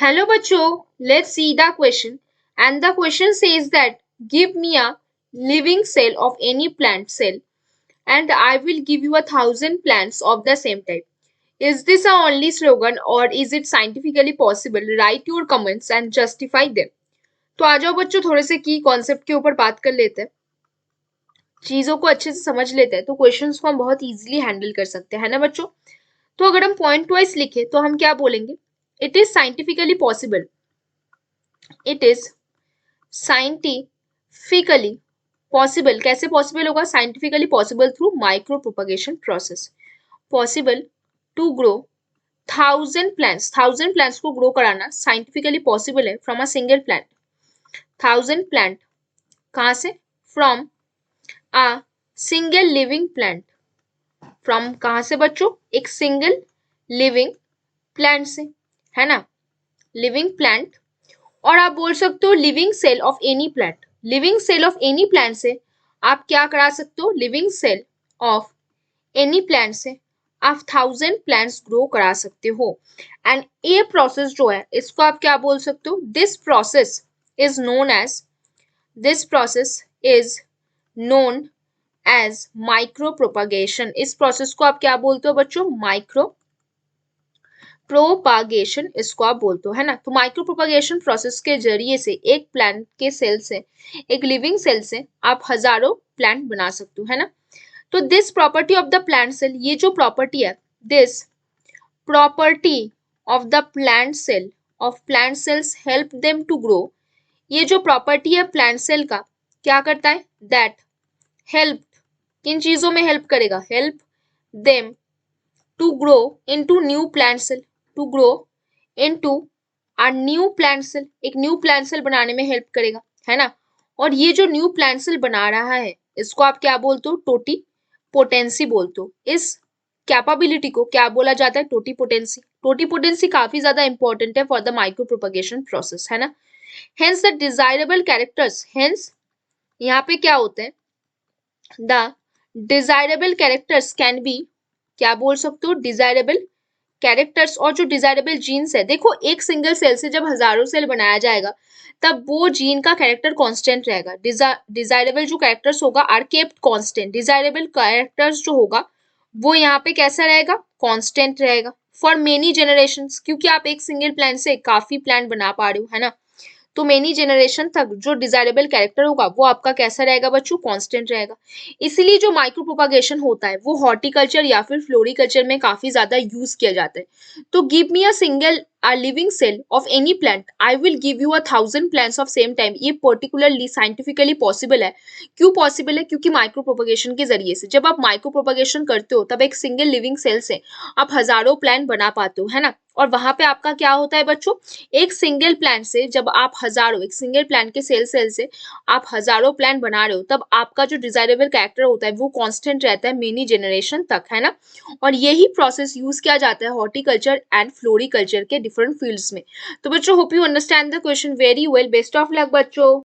Hello bachcho, let's see the question. And the question says that give me a living cell of any plant cell and I will give you 1,000 plants of the same type. Is this a only slogan or is it scientifically possible? Write your comments and justify them. तो आ जाओ बच्चों थोड़े से की concept के ऊपर बात कर लेते हैं, चीजों को अच्छे से समझ लेते हैं तो क्वेश्चंस को हम बहुत इजीली हैंडल कर सकते हैं, है ना बच्चों। तो अगर हम पॉइंट वाइज लिखे तो हम क्या बोलेंगे, it is scientifically possible, it is scientifically possible, कैसे पॉसिबल होगा, scientifically possible through micro propagation process, possible to grow 1,000 plants को ग्रो कराना साइंटिफिकली पॉसिबल है from a single plant. 1,000 plant कहाँ से, from a single living plant, from कहाँ से बच्चों, एक सिंगल लिविंग प्लांट से, है ना, लिविंग प्लांट। और आप बोल सकते हो living cell of any plant, living cell of any plant से आप क्या करा सकते हो, living cell of any plant से आप 1,000 प्लांट्स ग्रो करा सकते हो। एंड ये प्रोसेस जो है इसको आप क्या बोल सकते हो, this process is known as, this process is known as micro propagation. इस प्रोसेस को आप क्या बोलते हो बच्चों, माइक्रो प्रोपागेशन इसको आप बोलते हो, है ना। तो माइक्रो प्रोपागेशन प्रोसेस के जरिए से एक प्लांट के सेल से, एक लिविंग सेल से आप हजारों प्लांट बना सकते हो, है ना। तो this property of the plant cell, ये जो प्रॉपर्टी है, this property of the plant cell of plant cells help them to grow, ये जो प्रॉपर्टी है प्लांट सेल का क्या करता है, दैट हेल्प, किन चीजों में हेल्प करेगा, help them to grow into new plant cell, to grow into a new plant cell, एक न्यू प्लांट सेल बनाने में हेल्प करेगा, है ना। और ये जो न्यू प्लांट सेल बना रहा है इसको आप क्या बोलते हो, टोटी पोटेंसी बोलते हो। इस कैपेबिलिटी को क्या बोला जाता है, टोटी पोटेंसी। टोटी पोटेंसी काफी ज्यादा इंपॉर्टेंट है for the micro propagation process, है ना। Hence the desirable characters, hence यहाँ पे क्या होते हैं, the desirable characters can be, क्या बोल सकते हो, डिजायरेबल कैरेक्टर्स और जो डिजायरेबल जीन्स है, देखो एक सिंगल सेल से जब हजारों सेल बनाया जाएगा तब वो जीन का कैरेक्टर कांस्टेंट रहेगा। डिजायरेबल जो कैरेक्टर्स होगा are kept constant, desirable characters जो होगा वो यहाँ पे कैसा रहेगा, कांस्टेंट रहेगा फॉर मेनी जनरेशंस, क्योंकि आप एक सिंगल प्लांट से काफी प्लांट बना पा रहे हो, है ना। तो मेनी जनरेशन तक जो डिजायरेबल कैरेक्टर होगा वो आपका कैसा रहेगा बच्चों, कांस्टेंट रहेगा। इसीलिए जो माइक्रो प्रोपागेशन होता है वो हॉर्टिकल्चर या फिर फ्लोरिकल्चर में काफी ज्यादा यूज किया जाता है। तो give me a single a living cell of any plant, I will give you 1,000 plants of same time, ये पर्टिकुलरली साइंटिफिकली पॉसिबल है। क्यों पॉसिबल है, क्योंकि माइक्रो प्रोपगेशन के जरिए से जब आप माइक्रो प्रोपगेशन करते हो तब एक सिंगल लिविंग सेल से आप हजारों प्लांट बना पाते हो, है ना। और वहां पे आपका क्या होता है बच्चों, एक सिंगल प्लांट से जब आप हजारों, एक सिंगल प्लांट के सेल से आप हजारों प्लांट बना रहे हो तब आपका जो डिजायरेबल कैरेक्टर होता है वो कांस्टेंट रहता है मेनी जनरेशन तक, है ना। और यही प्रोसेस यूज किया जाता है हॉर्टिकल्चर एंड फ्लोरिकल्चर के डिफरेंट फील्ड्स में। तो बच्चों hope you understand the question very well, best of luck बच्चों।